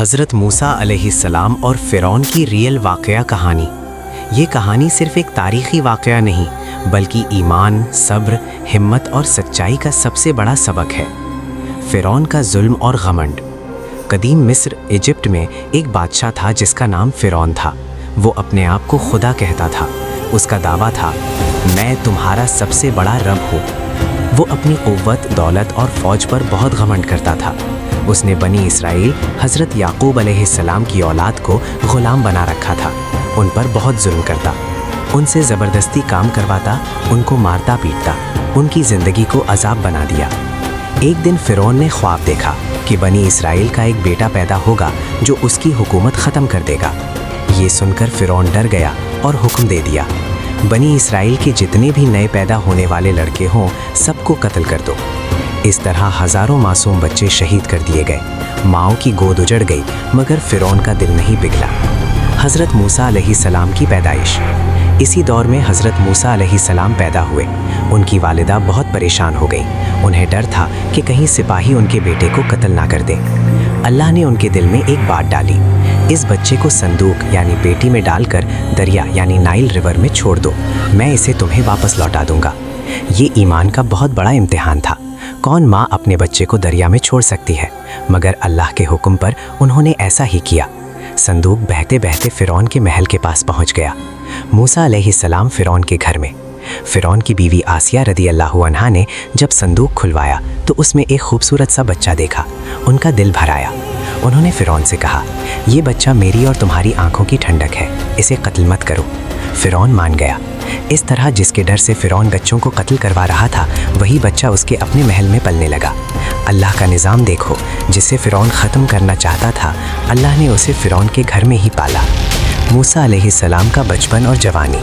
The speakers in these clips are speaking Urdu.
حضرت موسیٰ علیہ السلام اور فرعون کی ریئل واقعہ کہانی۔ یہ کہانی صرف ایک تاریخی واقعہ نہیں بلکہ ایمان، صبر، ہمت اور سچائی کا سب سے بڑا سبق ہے۔ فرعون کا ظلم اور غمنڈ۔ قدیم مصر ایجپٹ میں ایک بادشاہ تھا جس کا نام فرعون تھا۔ وہ اپنے آپ کو خدا کہتا تھا۔ اس کا دعویٰ تھا، میں تمہارا سب سے بڑا رب ہوں۔ وہ اپنی قوت، دولت اور فوج پر بہت گھمنڈ کرتا تھا۔ اس نے بنی اسرائیل حضرت یعقوب علیہ السلام کی اولاد کو غلام بنا رکھا تھا۔ ان پر بہت ظلم کرتا، ان سے زبردستی کام کرواتا، ان کو مارتا پیٹتا، ان کی زندگی کو عذاب بنا دیا۔ ایک دن فرعون نے خواب دیکھا کہ بنی اسرائیل کا ایک بیٹا پیدا ہوگا جو اس کی حکومت ختم کر دے گا۔ یہ سن کر فرعون ڈر گیا اور حکم دے دیا، بنی اسرائیل کے جتنے بھی نئے پیدا ہونے والے لڑکے ہوں سب کو قتل کر دو۔ اس طرح ہزاروں معصوم بچے شہید کر دیے گئے۔ ماؤں کی گود اجڑ گئی مگر فرعون کا دل نہیں پگھلا۔ حضرت موسیٰ علیہ السلام کی پیدائش۔ اسی دور میں حضرت موسیٰ علیہ السلام پیدا ہوئے۔ ان کی والدہ بہت پریشان ہو گئی۔ انہیں ڈر تھا کہ کہیں سپاہی ان کے بیٹے کو قتل نہ کر دیں۔ اللہ نے ان کے دل میں ایک بات ڈالی، اس بچے کو صندوق یعنی پیٹی میں ڈال کر دریا یعنی نائل ریور میں چھوڑ دو، میں اسے تمہیں واپس لوٹا دوں گا۔ یہ ایمان کا بہت بڑا امتحان تھا۔ کون ماں اپنے بچے کو دریا میں چھوڑ سکتی ہے؟ مگر اللہ کے حکم پر انہوں نے ایسا ہی کیا۔ صندوق بہتے بہتے فرعون کے محل کے پاس پہنچ گیا۔ موسیٰ علیہ السلام فرعون کے گھر میں۔ فرعون کی بیوی آسیہ رضی اللہ عنہا نے جب صندوق کھلوایا تو اس میں ایک خوبصورت سا بچہ دیکھا۔ ان کا دل بھر آیا۔ انہوں نے فرعون سے کہا، یہ بچہ میری اور تمہاری آنکھوں کی ٹھنڈک ہے، اسے قتل مت کرو۔ فرعون مان گیا۔ اس طرح جس کے ڈر سے فرعون بچوں کو قتل کروا رہا تھا وہی بچہ اس کے اپنے محل میں پلنے لگا۔ اللہ کا نظام دیکھو، جسے فرعون ختم کرنا چاہتا تھا اللہ نے اسے فرعون کے گھر میں ہی پالا۔ موسیٰ علیہ السلام کا بچپن اور جوانی۔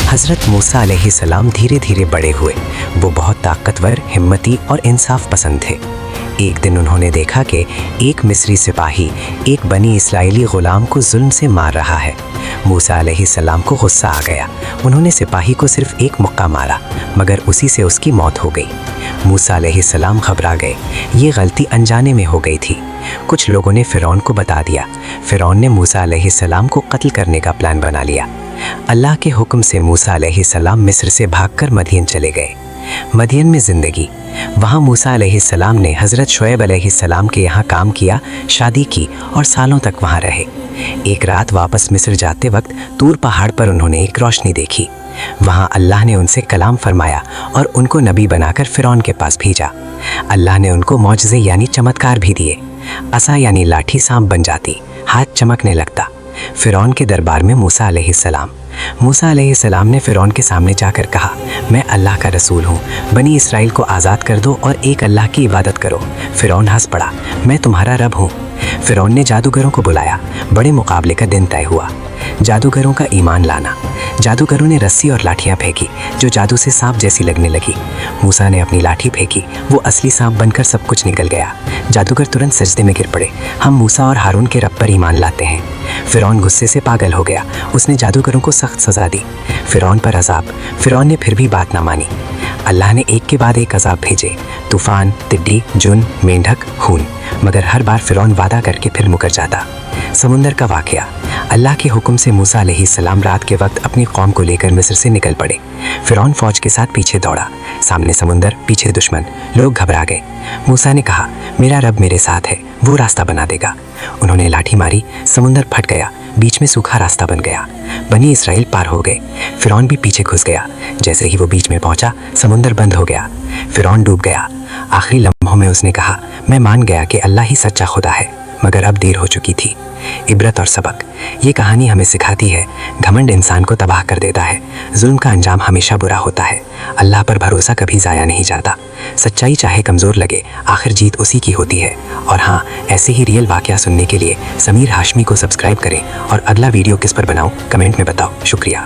حضرت موسیٰ علیہ السلام دھیرے دھیرے بڑے ہوئے۔ وہ بہت طاقتور، ہمتی اور انصاف پسند تھے۔ ایک دن انہوں نے دیکھا کہ ایک مصری سپاہی ایک بنی اسرائیلی غلام کو ظلم سے مار رہا ہے۔ موسیٰ علیہ السلام کو غصہ آ گیا۔ انہوں نے سپاہی کو صرف ایک مکہ مارا مگر اسی سے اس کی موت ہو گئی۔ موسیٰ علیہ السلام گھبرا گئے، یہ غلطی انجانے میں ہو گئی تھی۔ کچھ لوگوں نے فرعون کو بتا دیا۔ فرعون نے موسیٰ علیہ السلام کو قتل کرنے کا پلان بنا لیا۔ اللہ کے حکم سے موسیٰ علیہ السلام مصر سے بھاگ کر مدین چلے گئے۔ مدین میں زندگی۔ وہاں موسیٰ علیہ السلام نے حضرت شعیب علیہ السلام کے یہاں کام کیا، شادی کی اور سالوں تک وہاں رہے۔ ایک رات واپس مصر جاتے وقت طور پہاڑ پر انہوں نے ایک روشنی دیکھی۔ وہاں اللہ نے ان سے کلام فرمایا اور ان کو نبی بنا کر فرعون کے پاس بھیجا۔ اللہ نے ان کو معجزے یعنی چمتکار بھی دیے۔ عصا یعنی لاٹھی سانپ بن جاتی، ہاتھ چمکنے لگتا۔ فرعون کے دربار میں موسیٰ علیہ السلام۔ موسیٰ علیہ السلام نے فرعون کے سامنے جا کر کہا، میں اللہ کا رسول ہوں، بنی اسرائیل کو آزاد کر دو اور ایک اللہ کی عبادت کرو۔ فرعون ہنس پڑا، میں تمہارا رب ہوں۔ فرعون نے جادوگروں کو بلایا۔ بڑے مقابلے کا دن طے ہوا۔ جادوگروں کا ایمان لانا۔ جادوگروں نے رسی اور لاٹھیاں پھینکی جو جادو سے سانپ جیسی لگنے لگی۔ موسیٰ نے اپنی لاٹھی پھینکی، وہ اصلی سانپ بن کر سب کچھ نکل گیا۔ جادوگر ترنت سجدے میں گر پڑے، ہم موسیٰ اور ہارون کے رب پر ایمان لاتے ہیں۔ فرعون غصے سے پاگل ہو گیا، اس نے جادوگروں کو سخت سزا دی۔ فرعون پر عذاب۔ فرعون نے پھر بھی بات نہ مانی۔ اللہ نے ایک کے بعد ایک عذاب بھیجے، طوفان، ٹڈی، جن، مینڈھک، خون، مگر ہر بار فرعون وعدہ کر کے پھر مکر جاتا۔ سمندر کا واقعہ۔ اللہ کے حکم سے موسیٰ علیہ السلام رات کے وقت اپنی قوم کو لے کر مصر سے نکل پڑے۔ فرعون فوج کے ساتھ پیچھے دوڑا، سامنے سمندر، پیچھے دشمن۔ لوگ گھبرا گئے۔ موسیٰ نے کہا، میرا رب میرے ساتھ ہے، وہ راستہ بنا دے گا۔ انہوں نے لاٹھی ماری، سمندر پھٹ گیا، بیچ میں سوکھا راستہ بن گیا۔ بنی اسرائیل پار ہو گئے۔ فرعون بھی پیچھے گھس گیا۔ جیسے ہی وہ بیچ میں پہنچا سمندر بند ہو گیا۔ فرعون ڈوب گیا۔ آخری لمحوں میں اس نے کہا، میں مان گیا کہ اللہ ہی سچا خدا ہے، مگر اب دیر ہو چکی تھی۔ عبرت اور سبق۔ یہ کہانی ہمیں سکھاتی ہے، گھمنڈ انسان کو تباہ کر دیتا ہے، ظلم کا انجام ہمیشہ برا ہوتا ہے، اللہ پر بھروسہ کبھی ضائع نہیں جاتا۔ سچائی چاہے کمزور لگے آخر جیت اسی کی ہوتی ہے۔ اور ہاں، ایسے ہی ریئل واقعہ سننے کے لیے سمیر ہاشمی کو سبسکرائب کریں اور اگلا ویڈیو کس پر بناؤں کمنٹ میں بتاؤ۔ شکریہ۔